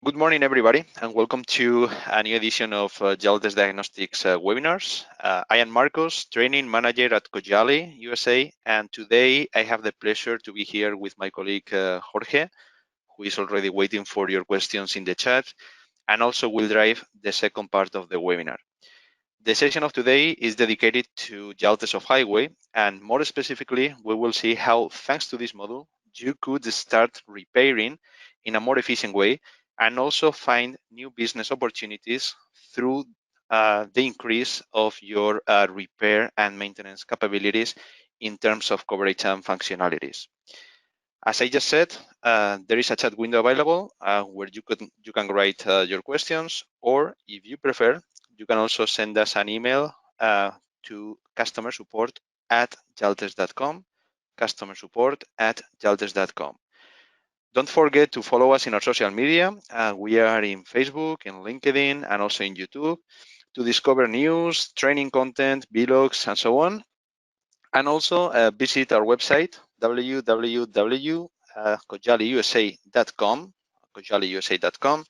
Good morning, everybody, and welcome to a new edition of Jaltest Diagnostics webinars. I am Marcos, training manager at Kojali, USA, and today I have the pleasure to be here with my colleague Jorge, who is already waiting for your questions in the chat, and also will drive the second part of the webinar. The session of today is dedicated to Jaltest OHW, and more specifically, we will see how, thanks to this model, you could start repairing in a more efficient way and also find new business opportunities through the increase of your repair and maintenance capabilities in terms of coverage and functionalities. As I just said, there is a chat window available where you can write your questions, or if you prefer, you can also send us an email to customer support at jaltest.com, customer support at jaltest.com. Don't forget to follow us in our social media. We are in Facebook, in LinkedIn, and also in YouTube to discover news, training content, vlogs, and so on. And also visit our website, www.kojaliusa.com.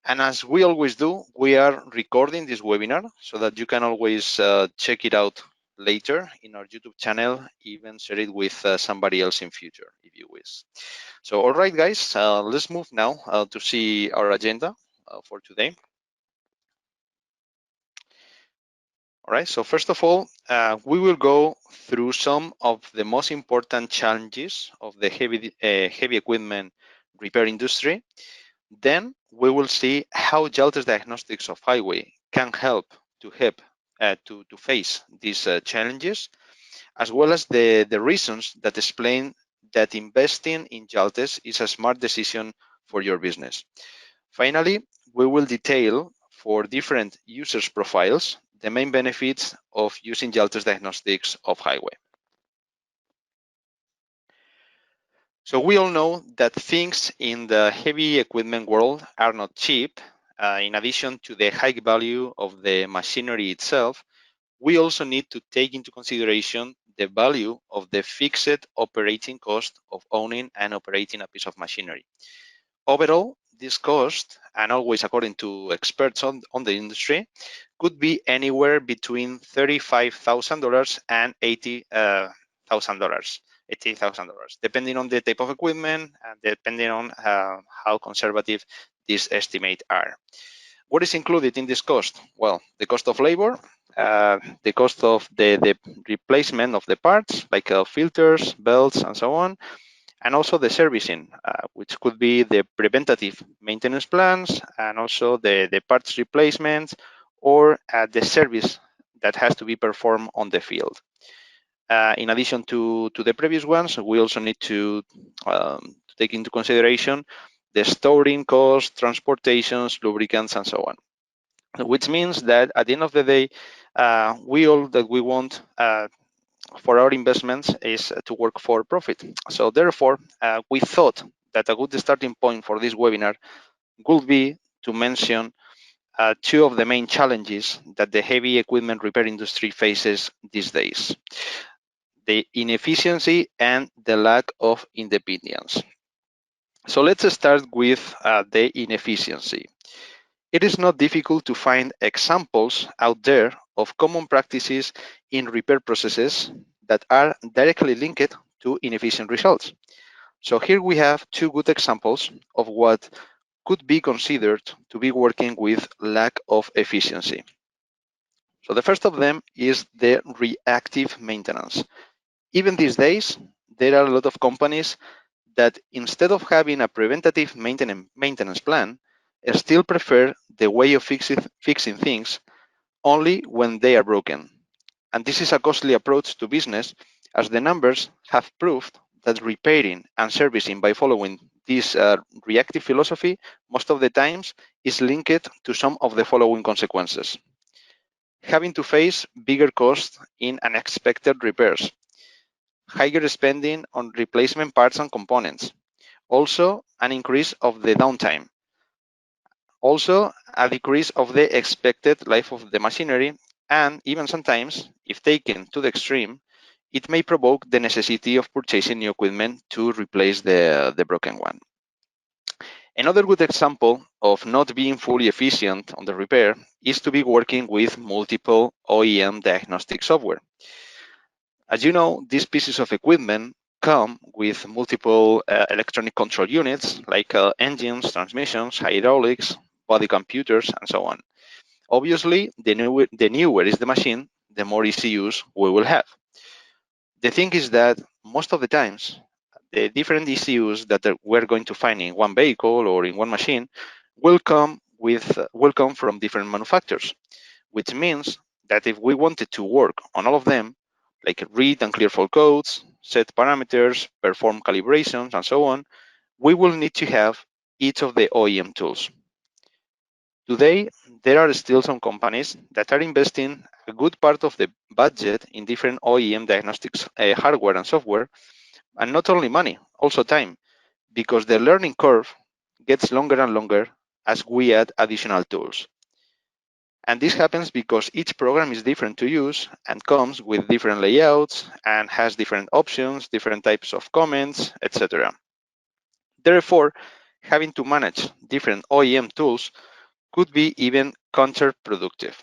And as we always do, we are recording this webinar so that you can always check it out later in our YouTube channel, even share it with somebody else in future if you wish. So, all right, guys, let's move now to see our agenda for today. All right, so first of all, we will go through some of the most important challenges of the heavy equipment repair industry. Then we will see how Jaltest Diagnostics OHW can help to face these challenges, as well as the reasons that explain that investing in Jaltest is a smart decision for your business. Finally, we will detail for different users profiles the main benefits of using Jaltest Diagnostics OHW. So we all know that things in the heavy equipment world are not cheap. In addition to the high value of the machinery itself, we also need to take into consideration the value of the fixed operating cost of owning and operating a piece of machinery. Overall, this cost, and always according to experts on the industry, could be anywhere between $35,000 and $80,000, depending on the type of equipment and depending on how conservative these estimates are. What is included in this cost? Well, the cost of labor, the cost of the replacement of the parts, like filters, belts, and so on, and also the servicing, which could be the preventative maintenance plans and also the parts replacements or the service that has to be performed on the field. In addition to the previous ones, we also need to take into consideration the storing costs, transportations, lubricants, and so on. Which means that at the end of the day, we want for our investments is to work for profit. So therefore, we thought that a good starting point for this webinar would be to mention two of the main challenges that the heavy equipment repair industry faces these days: the inefficiency and the lack of independence. So let's start with the inefficiency. It is not difficult to find examples out there of common practices in repair processes that are directly linked to inefficient results. So here we have two good examples of what could be considered to be working with lack of efficiency. So the first of them is the reactive maintenance. Even these days, there are a lot of companies that instead of having a preventative maintenance plan, still prefer the way of fixing things only when they are broken. And this is a costly approach to business, as the numbers have proved that repairing and servicing by following this reactive philosophy most of the times is linked to some of the following consequences: having to face bigger costs in unexpected repairs, higher spending on replacement parts and components, also an increase of the downtime, also a decrease of the expected life of the machinery, and even sometimes, if taken to the extreme, it may provoke the necessity of purchasing new equipment to replace the broken one. Another good example of not being fully efficient on the repair is to be working with multiple OEM diagnostic software. As you know, these pieces of equipment come with multiple electronic control units like engines, transmissions, hydraulics, body computers, and so on. Obviously, the newer is the machine, the more ECUs we will have. The thing is that most of the times, the different ECUs that we're going to find in one vehicle or in one machine will come from different manufacturers, which means that if we wanted to work on all of them, like read and clear fault codes, set parameters, perform calibrations, and so on, we will need to have each of the OEM tools. Today, there are still some companies that are investing a good part of the budget in different OEM diagnostics hardware and software, and not only money, also time, because the learning curve gets longer and longer as we add additional tools. And this happens because each program is different to use and comes with different layouts and has different options, different types of comments, etc. Therefore, having to manage different OEM tools could be even counterproductive.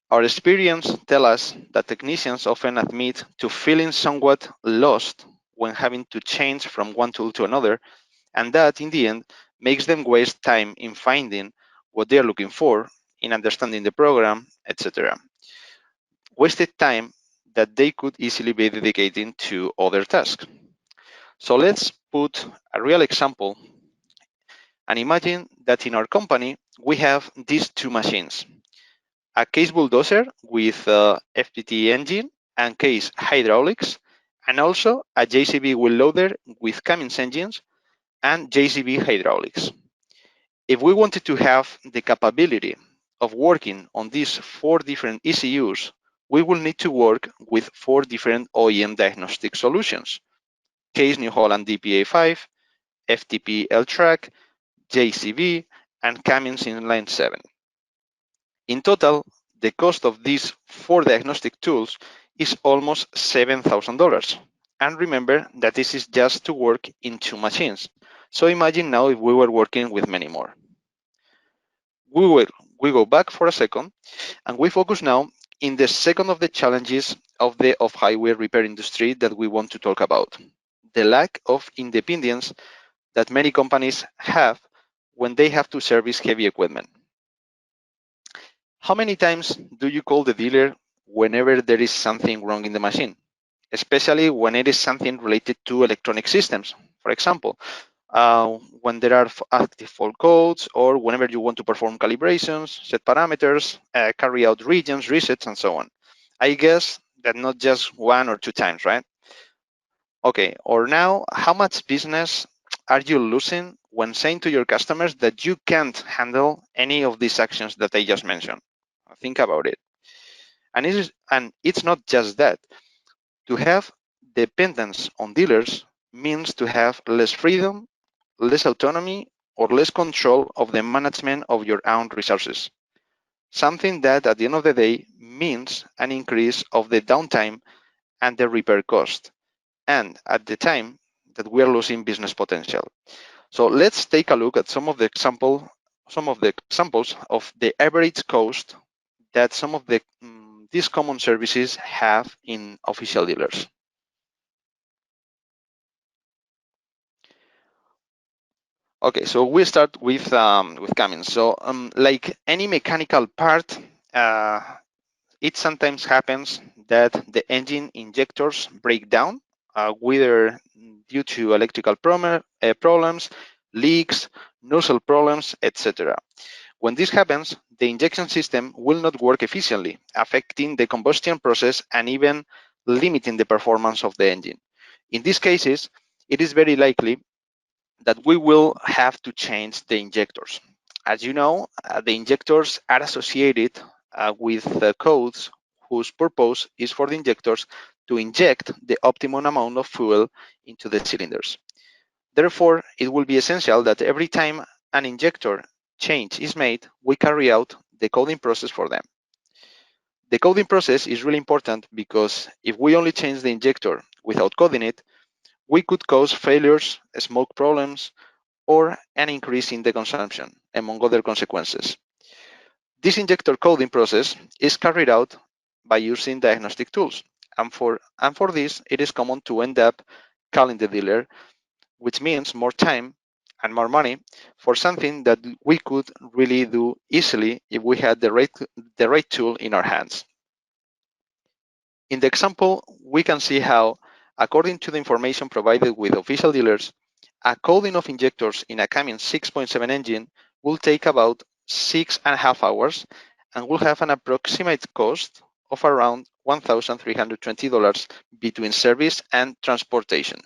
Our experience tells us that technicians often admit to feeling somewhat lost when having to change from one tool to another, and that in the end makes them waste time in finding what they are looking for, in understanding the program, etc. Wasted time that they could easily be dedicating to other tasks. So let's put a real example and imagine that in our company we have these two machines, a case bulldozer with FPT engine and case hydraulics, and also a JCB wheel loader with Cummins engines and JCB hydraulics. If we wanted to have the capability of working on these 4 different ECUs, we will need to work with 4 different OEM diagnostic solutions: Case New Holland DPA5, FTP L-Track, JCB, and Cummins Inline 7. In total, the cost of these 4 diagnostic tools is almost $7,000. And remember that this is just to work in 2 machines. So imagine now if we were working with many more. We go back for a second and we focus now in the second of the challenges of the off-highway repair industry that we want to talk about: the lack of independence that many companies have when they have to service heavy equipment. How many times do you call the dealer whenever there is something wrong in the machine, especially when it is something related to electronic systems? For example, when there are active fault codes, or whenever you want to perform calibrations, set parameters, carry out regions, resets, and so on. I guess that not just 1 or 2 times, right? Okay, or now, how much business are you losing when saying to your customers that you can't handle any of these actions that I just mentioned? Think about it. And it's not just that. To have dependence on dealers means to have less freedom, less autonomy, or less control of the management of your own resources. Something that at the end of the day means an increase of the downtime and the repair cost, and at the time that we are losing business potential. So let's take a look at some of the examples of the average cost that some of these common services have in official dealers. Okay, so we start with Cummins. So like any mechanical part, it sometimes happens that the engine injectors break down, whether due to electrical problems, leaks, nozzle problems, etc. When this happens, the injection system will not work efficiently, affecting the combustion process and even limiting the performance of the engine. In these cases, it is very likely that we will have to change the injectors. As you know, the injectors are associated with codes whose purpose is for the injectors to inject the optimum amount of fuel into the cylinders. Therefore, it will be essential that every time an injector change is made, we carry out the coding process for them. The coding process is really important because if we only change the injector without coding it, we could cause failures, smoke problems, or an increase in the consumption, among other consequences. This injector coding process is carried out by using diagnostic tools. And for this, it is common to end up calling the dealer, which means more time and more money for something that we could really do easily if we had the right tool in our hands. In the example, we can see how, according to the information provided with official dealers, a coding of injectors in a Cummins 6.7 engine will take about 6.5 hours and will have an approximate cost of around $1,320 between service and transportation.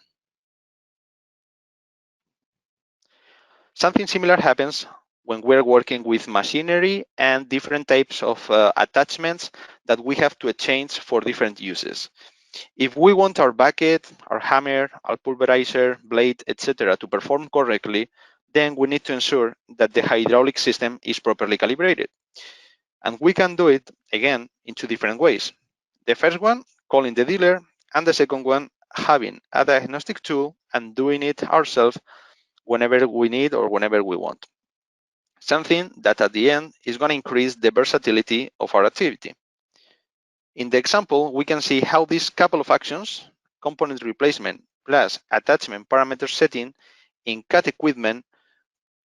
Something similar happens when we're working with machinery and different types of attachments that we have to exchange for different uses. If we want our bucket, our hammer, our pulverizer, blade, etc. to perform correctly, then we need to ensure that the hydraulic system is properly calibrated. And we can do it, again, in two different ways. The first one, calling the dealer, and the second one, having a diagnostic tool and doing it ourselves whenever we need or whenever we want. Something that at the end is going to increase the versatility of our activity. In the example, we can see how these couple of actions, component replacement plus attachment parameter setting in CAT equipment,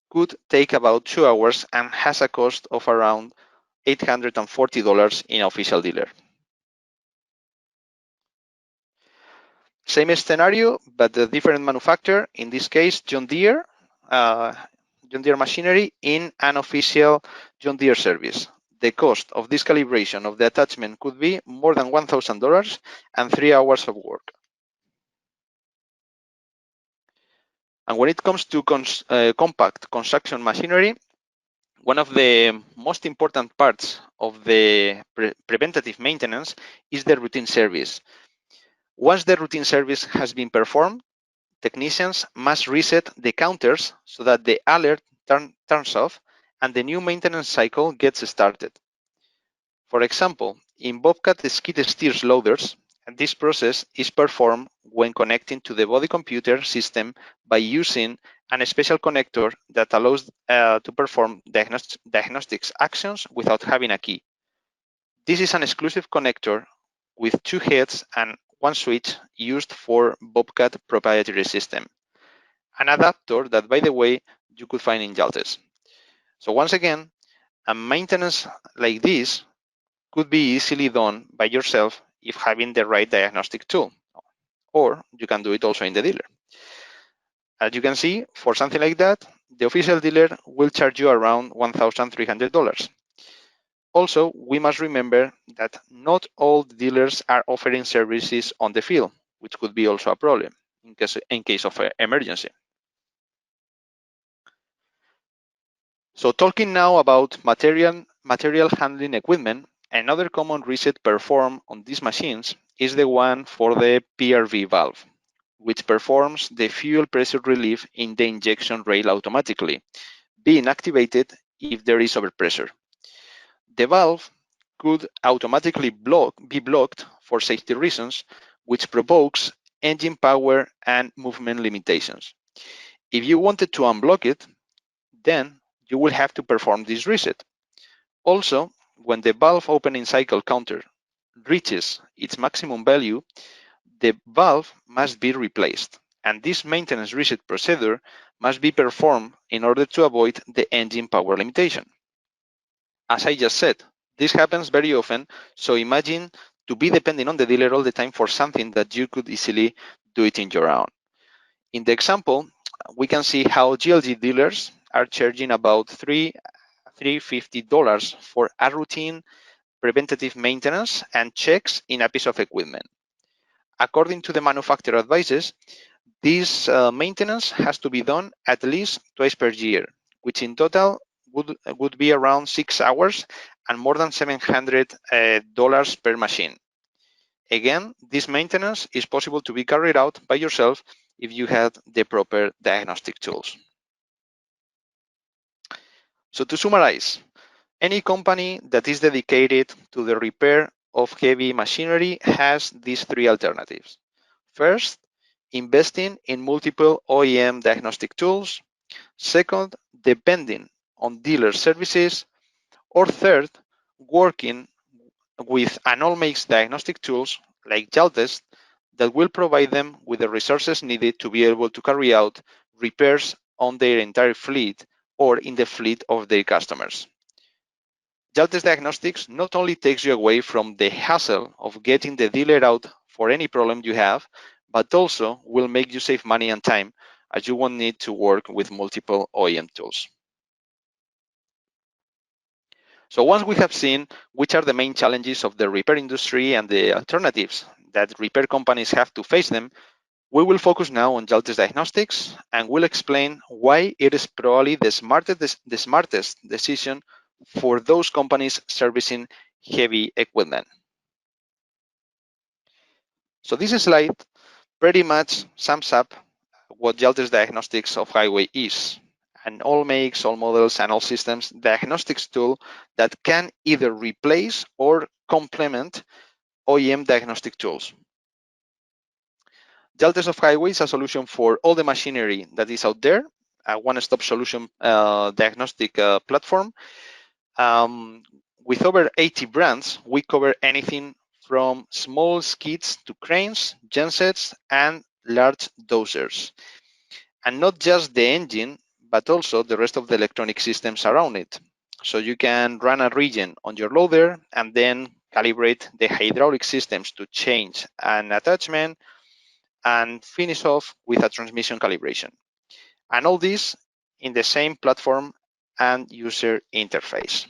could take about 2 hours and has a cost of around $840 in official dealer. Same scenario, but a different manufacturer, in this case, John Deere machinery in an official John Deere service. The cost of this calibration of the attachment could be more than $1,000 and 3 hours of work. And when it comes to compact construction machinery, one of the most important parts of the preventative maintenance is the routine service. Once the routine service has been performed, technicians must reset the counters so that the alert turns off and the new maintenance cycle gets started. For example, in Bobcat skid steers loaders, this process is performed when connecting to the body computer system by using a special connector that allows to perform diagnostics actions without having a key. This is an exclusive connector with 2 heads and 1 switch used for Bobcat proprietary system. An adapter that, by the way, you could find in Jaltest. So once again, a maintenance like this could be easily done by yourself if having the right diagnostic tool, or you can do it also in the dealer. As you can see, for something like that, the official dealer will charge you around $1,300. Also, we must remember that not all dealers are offering services on the field, which could be also a problem in case of an emergency. So talking now about material handling equipment, another common reset performed on these machines is the one for the Prv valve, which performs the fuel pressure relief in the injection rail automatically, being activated if there is overpressure. The valve could automatically be blocked for safety reasons, which provokes engine power and movement limitations. If you wanted to unblock it, then you will have to perform this reset. Also, when the valve opening cycle counter reaches its maximum value, the valve must be replaced, and this maintenance reset procedure must be performed in order to avoid the engine power limitation. As I just said, this happens very often, so imagine to be depending on the dealer all the time for something that you could easily do it in your own. In the example, we can see how GLG dealers are charging about $350 for a routine preventative maintenance and checks in a piece of equipment. According to the manufacturer advices, this maintenance has to be done at least twice per year, which in total would be around 6 hours and more than $700 per machine. Again, this maintenance is possible to be carried out by yourself if you have the proper diagnostic tools. So to summarize, any company that is dedicated to the repair of heavy machinery has these 3 alternatives. First, investing in multiple OEM diagnostic tools. Second, depending on dealer services. Or third, working with an all-makes diagnostic tools like Jaltest that will provide them with the resources needed to be able to carry out repairs on their entire fleet or in the fleet of their customers. Jaltest Diagnostics not only takes you away from the hassle of getting the dealer out for any problem you have, but also will make you save money and time as you won't need to work with multiple OEM tools. So once we have seen which are the main challenges of the repair industry and the alternatives that repair companies have to face them, we will focus now on Jaltest Diagnostics and we'll explain why it is probably the smartest decision for those companies servicing heavy equipment. So this slide pretty much sums up what Jaltest Diagnostics Off-Highway is. An all makes, all models, and all systems diagnostics tool that can either replace or complement OEM diagnostic tools. Jaltest Off-Highway is a solution for all the machinery that is out there, a one-stop solution diagnostic platform. With over 80 brands, we cover anything from small skids to cranes, gensets, and large dozers. And not just the engine, but also the rest of the electronic systems around it. So you can run a region on your loader and then calibrate the hydraulic systems to change an attachment and finish off with a transmission calibration. And all this in the same platform and user interface.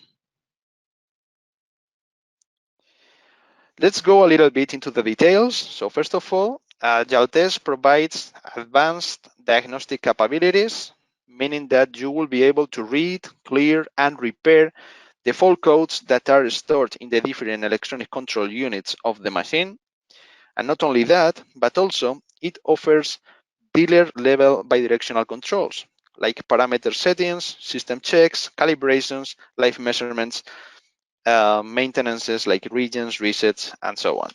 Let's go a little bit into the details. So first of all, Jaltest provides advanced diagnostic capabilities, meaning that you will be able to read, clear, and repair the fault codes that are stored in the different electronic control units of the machine. And not only that, but also it offers dealer-level bidirectional controls, like parameter settings, system checks, calibrations, live measurements, maintenances like regions, resets, and so on.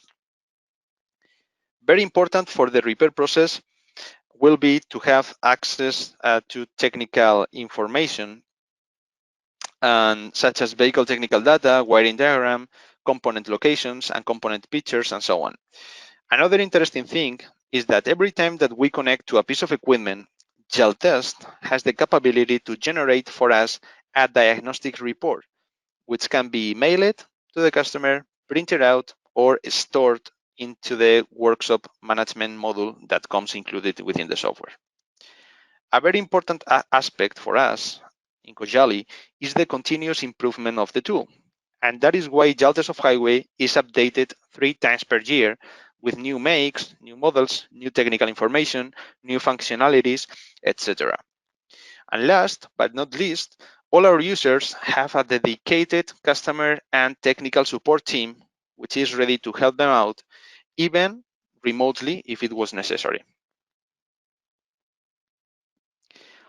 Very important for the repair process will be to have access to technical information, and such as vehicle technical data, wiring diagram, component locations, and component pictures, and so on. Another interesting thing is that every time that we connect to a piece of equipment, Jaltest has the capability to generate for us a diagnostic report, which can be mailed to the customer, printed out, or stored into the workshop management module that comes included within the software. A very important aspect for us in Cojali is the continuous improvement of the tool. And that is why Jaltest Off-Highway is updated 3 times per year with new makes, new models, new technical information, new functionalities, etc. And last but not least, all our users have a dedicated customer and technical support team, which is ready to help them out, even remotely if it was necessary.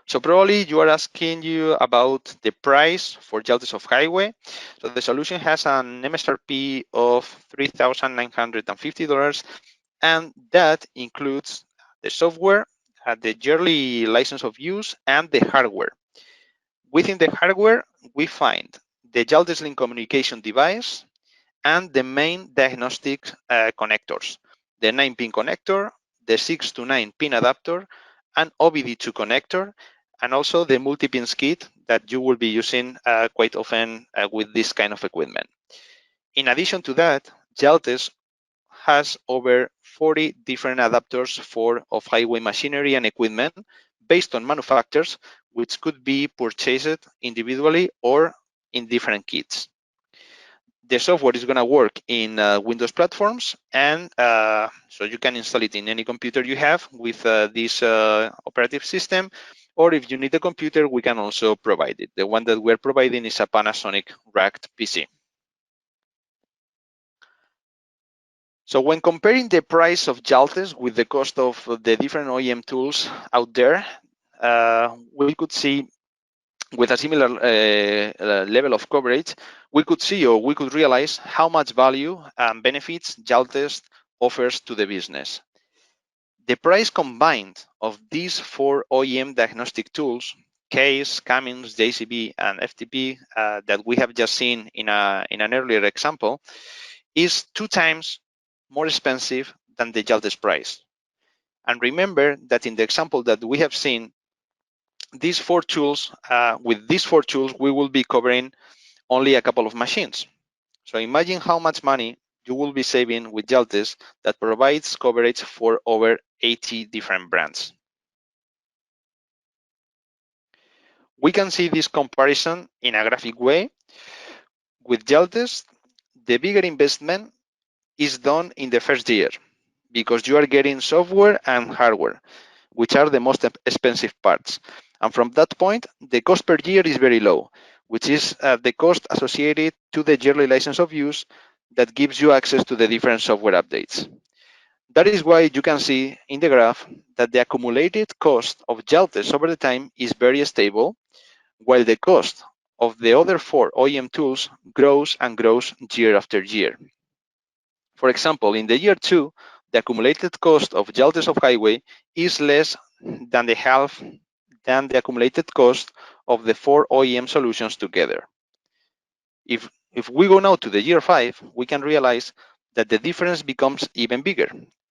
So probably you are asking you about the price for Jaltest Off-Highway. So the solution has an MSRP of $3,950, and that includes the software, the yearly license of use, and the hardware. Within the hardware, we find the Jaltest Link communication device and the main diagnostic connectors, the 9-pin connector, the 6 to 9-pin adapter, and OBD2 connector, and also the multi-pin skid that you will be using quite often with this kind of equipment. In addition to that, Jaltest has over 40 different adapters for off-highway machinery and equipment based on manufacturers, which could be purchased individually or in different kits. The software is going to work in Windows platforms, and so you can install it in any computer you have with this operative system, or if you need a computer, we can also provide it. The one that we're providing is a Panasonic racked PC. So when comparing the price of Jaltest with the cost of the different OEM tools out there, we could see with a similar level of coverage, we could realize how much value and benefits Jaltest offers to the business. The price combined of these 4 OEM diagnostic tools, Case, Cummins, JCB, and FTP, that we have just seen in an earlier example, is 2 times more expensive than the Jaltest price. And remember that in the example that we have seen, these 4 tools, with these 4 tools, we will be covering only a couple of machines. So imagine how much money you will be saving with Jaltest that provides coverage for over 80 different brands. We can see this comparison in a graphic way. With Jaltest, the bigger investment is done in the first year because you are getting software and hardware, which are the most expensive parts. And from that point, the cost per year is very low, which is the cost associated to the yearly license of use that gives you access to the different software updates. That is why you can see in the graph that the accumulated cost of Jaltest over the time is very stable, while the cost of the other 4 OEM tools grows and grows year after year. For example, in the year 2, the accumulated cost of Jaltest Off-Highway is less than the half than the accumulated cost of the 4 OEM solutions together. If we go now to the year 5, we can realize that the difference becomes even bigger.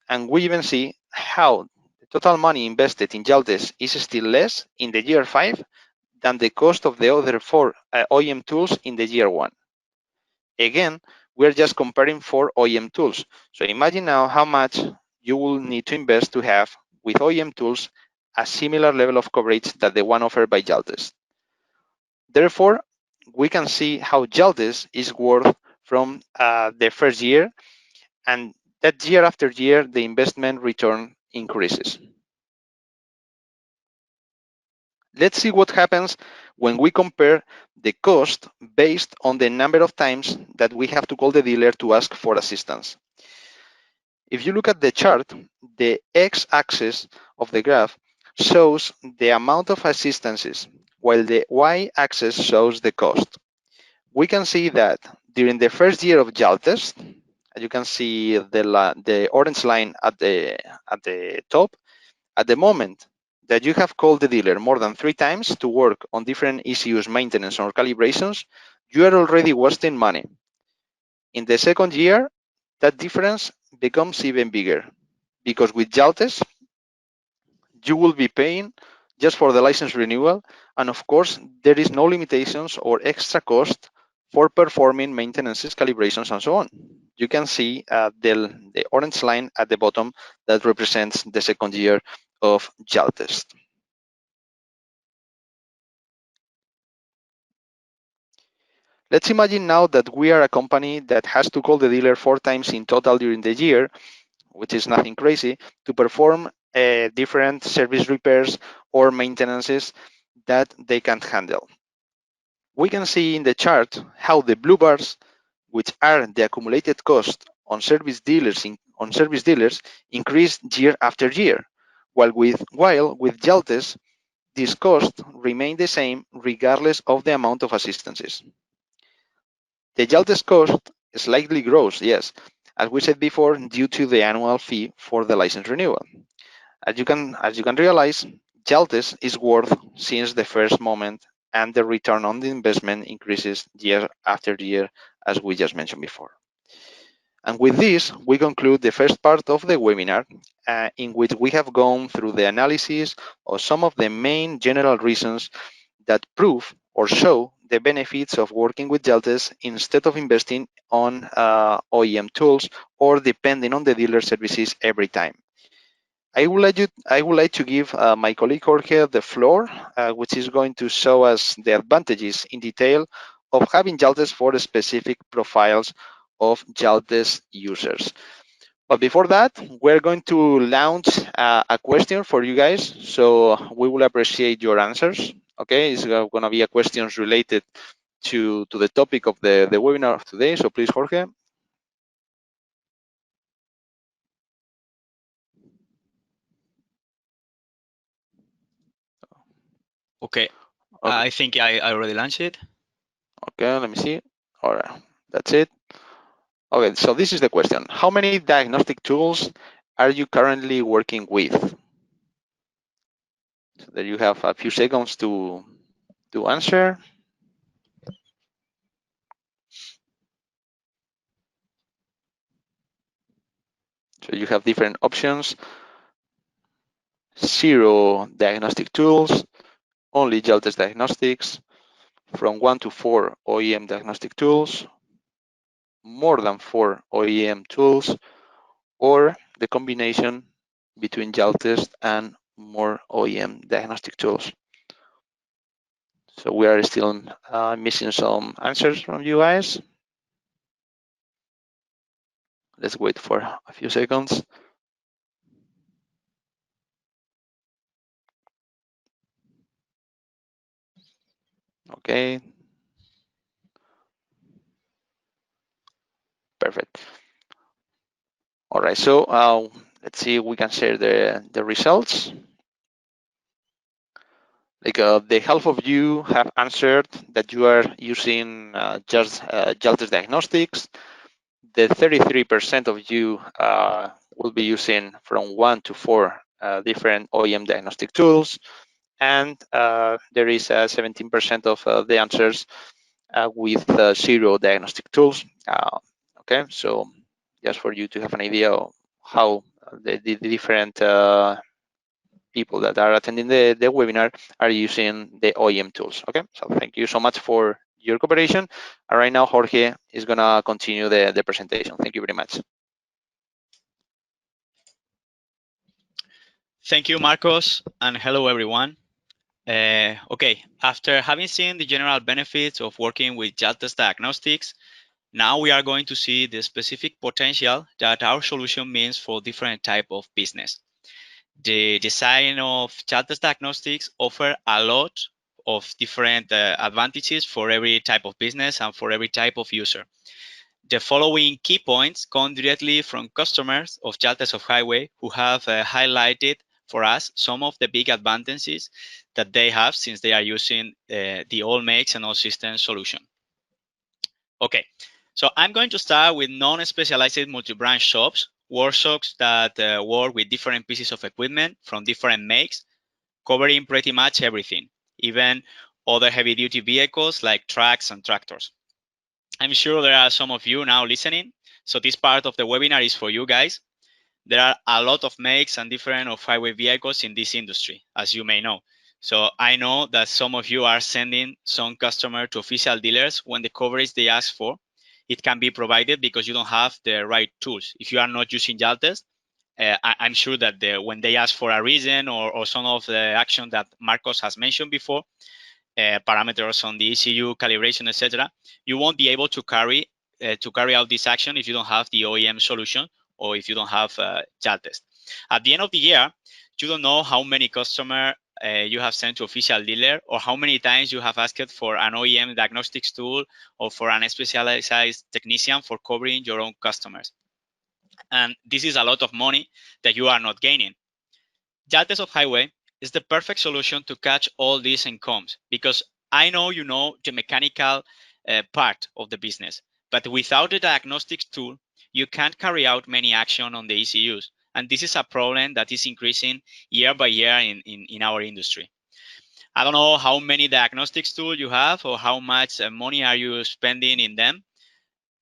And we even see how the total money invested in Jaltest is still less in the year 5 than the cost of the other 4 OEM tools in the year 1. Again, we're just comparing 4 OEM tools. So imagine now how much you will need to invest to have with OEM tools a similar level of coverage that the one offered by Jaltest. Therefore, we can see how Jaltest is worth from the first year, and that year after year, the investment return increases. Let's see what happens when we compare the cost based on the number of times that we have to call the dealer to ask for assistance. If you look at the chart, the x-axis of the graph shows the amount of assistances, while the y-axis shows the cost. We can see that during the first year of Jaltest, you can see the orange line at the top. At the moment that you have called the dealer more than 3 times to work on different ECUs maintenance or calibrations, you are already wasting money. In the second year, that difference becomes even bigger because with Jaltest, you will be paying just for the license renewal. And of course, there is no limitations or extra cost for performing maintenances, calibrations, and so on. You can see the orange line at the bottom that represents the second year of Jaltest. Let's imagine now that we are a company that has to call the dealer 4 times in total during the year, which is nothing crazy, to perform different service repairs or maintenances that they can't handle. We can see in the chart how the blue bars, which are the accumulated cost on service dealers, increase year after year, while with Jaltest, these costs remain the same regardless of the amount of assistances. The Jaltest cost slightly grows, yes, as we said before, due to the annual fee for the license renewal. As you can realize, Jaltest is worth since the first moment, and the return on the investment increases year after year, as we just mentioned before. And with this, we conclude the first part of the webinar, in which we have gone through the analysis of some of the main general reasons that prove or show the benefits of working with Jaltest instead of investing on OEM tools or depending on the dealer services every time. I would like to give my colleague Jorge the floor, which is going to show us the advantages in detail of having Jaltest for specific profiles of Jaltest users. But before that, we're going to launch a question for you guys, so we will appreciate your answers. Okay, it's going to be a questions related to the topic of the webinar of today. So please, Jorge. Okay. I think I already launched it. Okay, let me see. All right, that's it. Okay, so this is the question. How many diagnostic tools are you currently working with? So there you have a few seconds to answer. So you have different options: 0 diagnostic tools, only Jaltest Diagnostics, from 1 to 4 OEM diagnostic tools, more than 4 OEM tools, or the combination between Jaltest and more OEM diagnostic tools. So we are still missing some answers from you guys. Let's wait for a few seconds. Okay. Perfect. All right, so let's see if we can share the results. Like the half of you have answered that you are using just Jaltest Diagnostics. The 33% of you will be using from 1 to 4 different OEM diagnostic tools, and there is 17% of the answers with 0 diagnostic tools. Okay, so just for you to have an idea of how the different people that are attending the webinar are using the OEM tools. Okay, so thank you so much for your cooperation. And right now, Jorge is gonna continue the presentation. Thank you very much. Thank you, Marcos, and hello, everyone. Okay, after having seen the general benefits of working with Jaltest Diagnostics, now we are going to see the specific potential that our solution means for different type of business. The design of Jaltest Diagnostics offer a lot of different advantages for every type of business and for every type of user. The following key points come directly from customers of Jaltest OHW who have highlighted for us some of the big advantages that they have since they are using the all makes and all systems solution. Okay, so I'm going to start with non-specialized multi-brand shops, workshops that work with different pieces of equipment from different makes, covering pretty much everything, even other heavy-duty vehicles like trucks and tractors. I'm sure there are some of you now listening, so this part of the webinar is for you guys. There are a lot of makes and different off-highway vehicles in this industry, as you may know. So I know that some of you are sending some customer to official dealers when the coverage they ask for, it can be provided because you don't have the right tools. If you are not using Jaltest, I'm sure that when they ask for a reason or some of the action that Marcos has mentioned before, parameters on the ECU, calibration, etc., you won't be able to carry out this action if you don't have the OEM solution or if you don't have Jaltest. At the end of the year, you don't know how many customers you have sent to official dealer or how many times you have asked for an OEM diagnostics tool or for an specialized technician for covering your own customers. And this is a lot of money that you are not gaining. Jaltest OHW is the perfect solution to catch all these incomes because I know you know the mechanical part of the business, but without the diagnostics tool, you can't carry out many action on the ECUs. And this is a problem that is increasing year by year in our industry. I don't know how many diagnostics tools you have or how much money are you spending in them.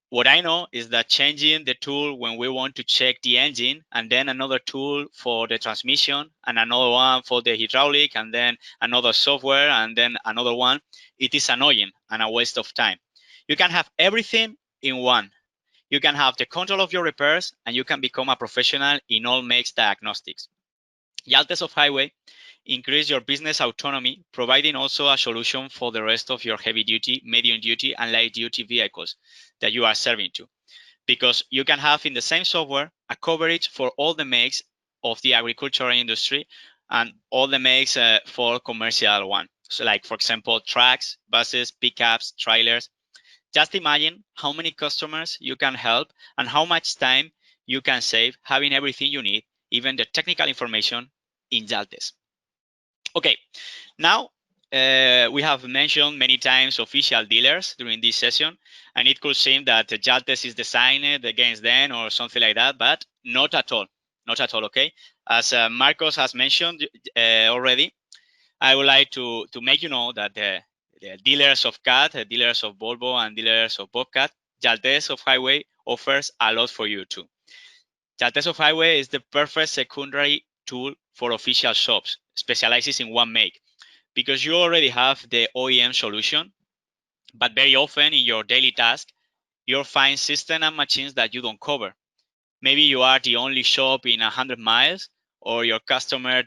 What I know is that changing the tool when we want to check the engine and then another tool for the transmission and another one for the hydraulic and then another software and then another one, it is annoying and a waste of time. You can have everything in one. You can have the control of your repairs and you can become a professional in all makes diagnostics. Jaltest OHW increase your business autonomy, providing also a solution for the rest of your heavy duty, medium duty, and light duty vehicles that you are serving to. Because you can have in the same software a coverage for all the makes of the agricultural industry and all the makes for commercial one. So like, for example, trucks, buses, pickups, trailers. Just imagine how many customers you can help and how much time you can save having everything you need, even the technical information in Jaltest. Okay, now we have mentioned many times official dealers during this session, and it could seem that Jaltest is designed against them or something like that, but not at all. not at all, okay? As Marcos has mentioned already, I would like to make you know that the dealers of CAT, the dealers of Volvo, and dealers of Bobcat, Jaltest of Highway offers a lot for you too. Jaltest of Highway is the perfect secondary tool for official shops, specializes in one make, because you already have the OEM solution, but very often in your daily task, you'll find systems and machines that you don't cover. Maybe you are the only shop in 100 miles, or your customer,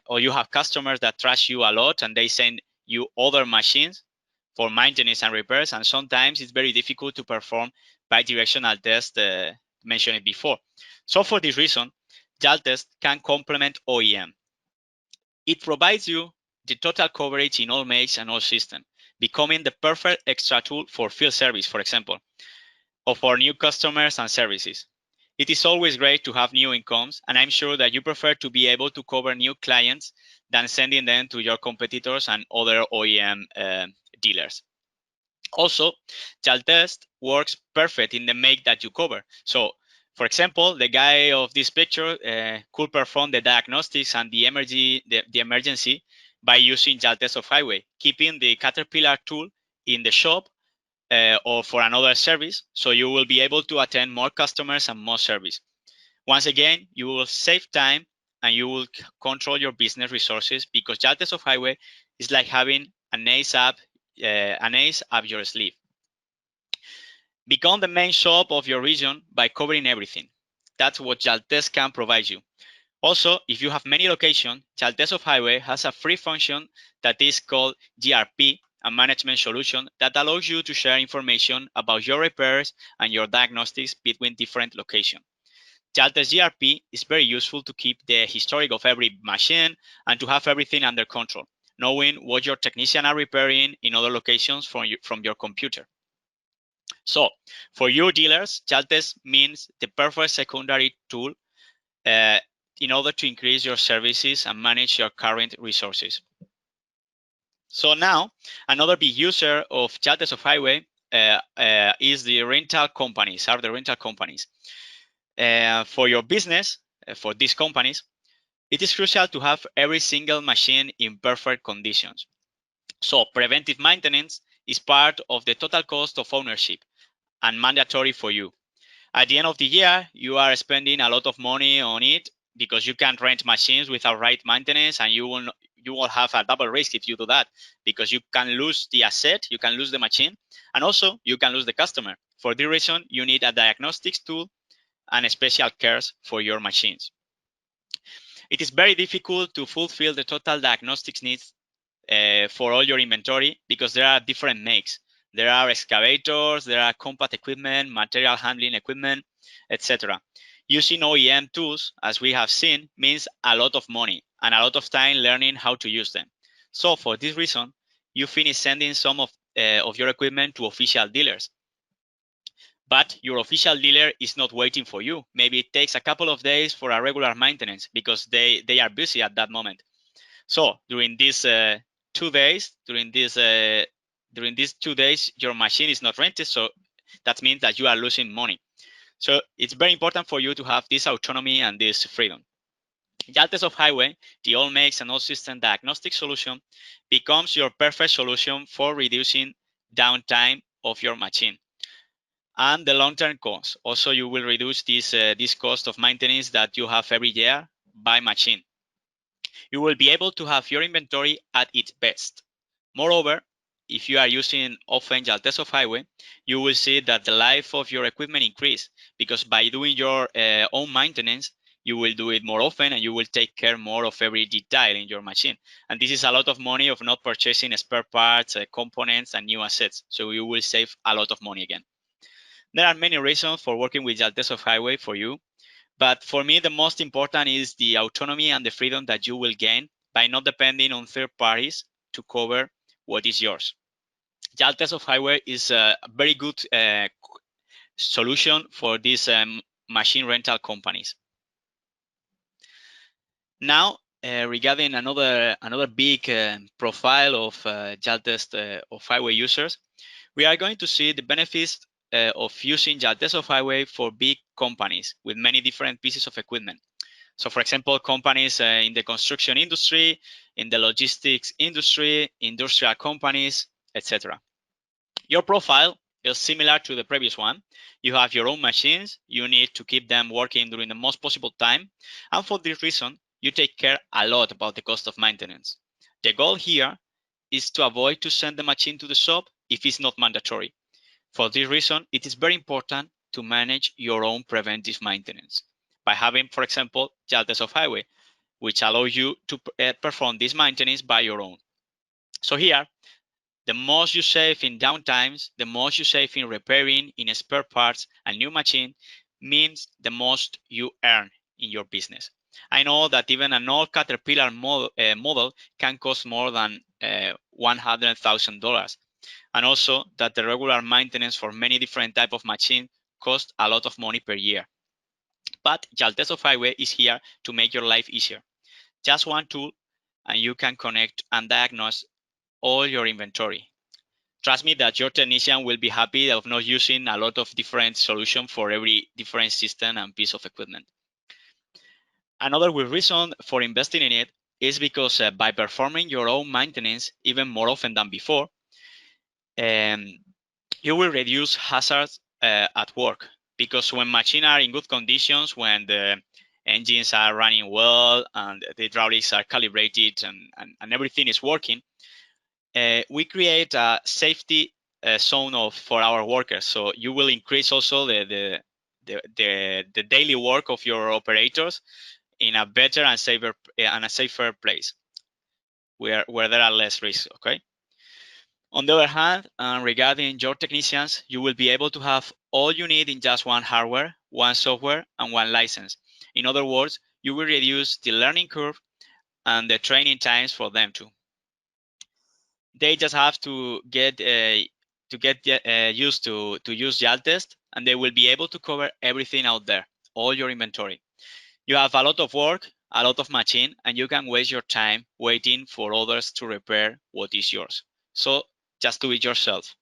or you have customers that trust you a lot and they send you other machines for maintenance and repairs. And sometimes it's very difficult to perform bi-directional tests mentioned before. So for this reason, Jaltest can complement OEM. It provides you the total coverage in all makes and all systems, becoming the perfect extra tool for field service, for example, or for new customers and services. It is always great to have new incomes, and I'm sure that you prefer to be able to cover new clients than sending them to your competitors and other OEM dealers. Also, Jaltest works perfect in the make that you cover. So, for example, the guy of this picture could perform the diagnostics and the emergency by using Jaltest of Highway, keeping the Caterpillar tool in the shop or for another service, so you will be able to attend more customers and more service. Once again, you will save time and you will control your business resources, because Jaltest of Highway is like having an ace up your sleeve. Become the main shop of your region by covering everything. That's what Jaltest can provide you. Also, if you have many locations, Jaltest of Highway has a free function that is called GRP, a management solution that allows you to share information about your repairs and your diagnostics between different locations. Jaltest GRP is very useful to keep the historic of every machine and to have everything under control, knowing what your technicians are repairing in other locations from your computer. So, for you dealers, Jaltest means the perfect secondary tool in order to increase your services and manage your current resources. So now, another big user of Jaltest of Highway is the rental companies, are the rental companies. For your business, for these companies, it is crucial to have every single machine in perfect conditions. So preventive maintenance is part of the total cost of ownership and mandatory for you. At the end of the year, you are spending a lot of money on it because you can't rent machines without right maintenance, and you will have a double risk if you do that, because you can lose the asset, you can lose the machine, and also you can lose the customer. For this reason, you need a diagnostics tool and special cares for your machines. It is very difficult to fulfill the total diagnostics needs for all your inventory because there are different makes. There are excavators, there are compact equipment, material handling equipment, etc. Using OEM tools, as we have seen, means a lot of money and a lot of time learning how to use them. So for this reason, you finish sending some of your equipment to official dealers. But your official dealer is not waiting for you. Maybe it takes a couple of days for a regular maintenance because they are busy at that moment. So during these 2 days, during these 2 days, your machine is not rented. So that means that you are losing money. So it's very important for you to have this autonomy and this freedom. Jaltest of Highway, the all makes and all system diagnostic solution, becomes your perfect solution for reducing downtime of your machine and the long-term cost. Also, you will reduce this cost of maintenance that you have every year by machine. You will be able to have your inventory at its best. Moreover, if you are using often Jaltest of Highway, you will see that the life of your equipment increase, because by doing your own maintenance, you will do it more often and you will take care more of every detail in your machine. And this is a lot of money of not purchasing spare parts, components, and new assets. So you will save a lot of money again. There are many reasons for working with Jaltest of Highway for you. But for me, the most important is the autonomy and the freedom that you will gain by not depending on third parties to cover what is yours. Jaltest of Highway is a very good solution for these machine rental companies. Now, regarding another big profile of Jaltest of Highway users, we are going to see the benefits of using Jaltest of Highway for big companies with many different pieces of equipment. So for example, companies in the construction industry, in the logistics industry, industrial companies, etc. Your profile is similar to the previous one. You have your own machines. You need to keep them working during the most possible time. And for this reason, you take care a lot about the cost of maintenance. The goal here is to avoid to send the machine to the shop if it's not mandatory. For this reason, it is very important to manage your own preventive maintenance by having, for example, Jaltest OHW, which allows you to perform this maintenance by your own. So here, the most you save in downtimes, the most you save in repairing, in spare parts, and new machine means the most you earn in your business. I know that even an old Caterpillar model can cost more than $100,000, and also that the regular maintenance for many different type of machine cost a lot of money per year. But Jaltest OHW is here to make your life easier. Just one tool, and you can connect and diagnose all your inventory. Trust me that your technician will be happy of not using a lot of different solutions for every different system and piece of equipment. Another good reason for investing in it is because by performing your own maintenance even more often than before, you will reduce hazards at work, because when machines are in good conditions, when the engines are running well and the hydraulics are calibrated and everything is working, we create a safety zone for our workers. So you will increase also the daily work of your operators in a better and safer place where there are less risks. Okay. On the other hand, regarding your technicians, you will be able to have all you need in just one hardware, one software, and one license. In other words, you will reduce the learning curve and the training times for them too. They just have to get used to use Jaltest, and they will be able to cover everything out there, all your inventory. You have a lot of work, a lot of machine, and you can waste your time waiting for others to repair what is yours. So just do it yourself.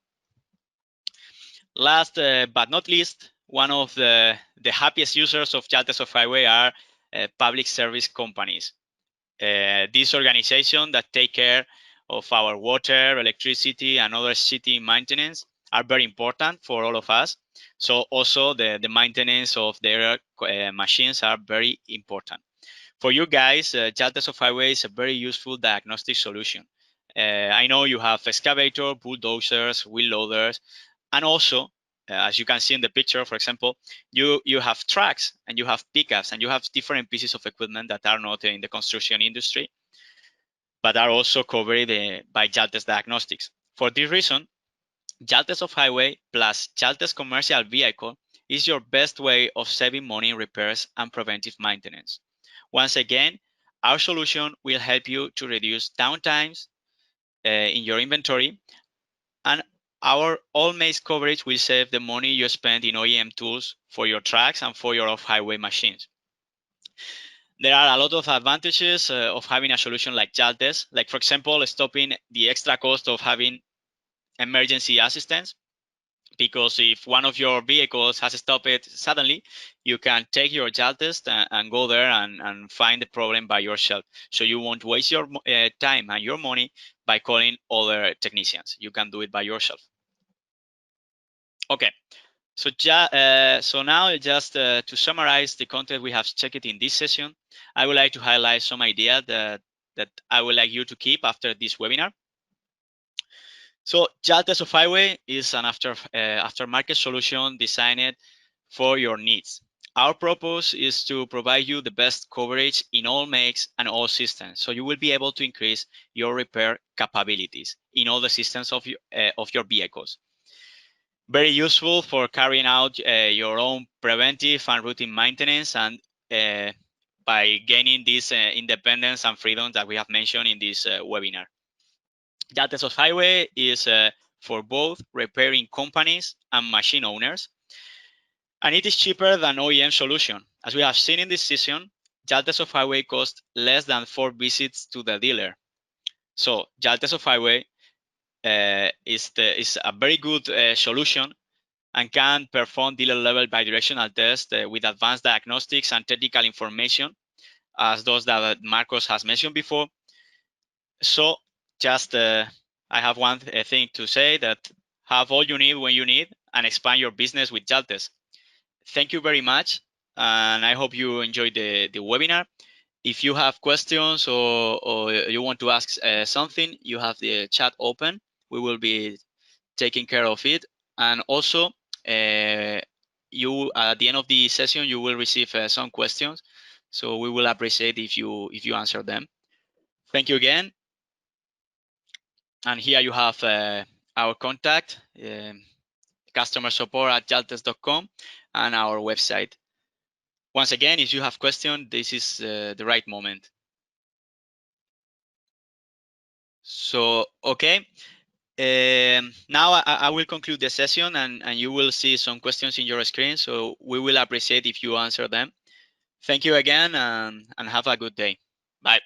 Last but not least, one of the happiest users of Jaltest OHW are public service companies. These organizations that take care of our water, electricity, and other city maintenance are very important for all of us. So also the maintenance of their machines are very important. For you guys, Jaltest OHW is a very useful diagnostic solution. I know you have excavator, bulldozers, wheel loaders, and also, as you can see in the picture, for example, you have trucks and you have pickups and you have different pieces of equipment that are not in the construction industry, but are also covered by Jaltest Diagnostics. For this reason, Jaltest OHW plus Jaltest Commercial Vehicle is your best way of saving money in repairs and preventive maintenance. Once again, our solution will help you to reduce downtimes in your inventory, and our all-makes coverage will save the money you spend in OEM tools for your trucks and for your off-highway machines. There are a lot of advantages of having a solution like Jaltest, like for example, stopping the extra cost of having emergency assistance, because if one of your vehicles has stopped suddenly, you can take your Jaltest and go there and find the problem by yourself. So you won't waste your time and your money by calling other technicians. You can do it by yourself. Okay, so now just to summarize the content we have checked in this session, I would like to highlight some ideas that I would like you to keep after this webinar. So Jaltest OHW is an aftermarket solution designed for your needs. Our purpose is to provide you the best coverage in all makes and all systems, so you will be able to increase your repair capabilities in all the systems of your vehicles. Very useful for carrying out your own preventive and routine maintenance, and by gaining this independence and freedom that we have mentioned in this webinar. Jaltest OHW is for both repairing companies and machine owners, and it is cheaper than OEM solution. As we have seen in this session, Jaltest OHW costs less than 4 visits to the dealer. So Jaltest OHW is a very good solution and can perform dealer level bidirectional tests with advanced diagnostics and technical information as those that Marcos has mentioned before. So just I have one thing to say, that have all you need when you need and expand your business with Jaltest. Thank you very much, and I hope you enjoyed the webinar. If you have questions or you want to ask something, you have the chat open. We will be taking care of it. And also, you at the end of the session, you will receive some questions. So we will appreciate if you answer them. Thank you again. And here you have our contact, customer support at jaltest.com, and our website. Once again, if you have questions, this is the right moment. So, okay. Now I will conclude the session, and you will see some questions in your screen. So we will appreciate if you answer them. Thank you again, and have a good day. Bye.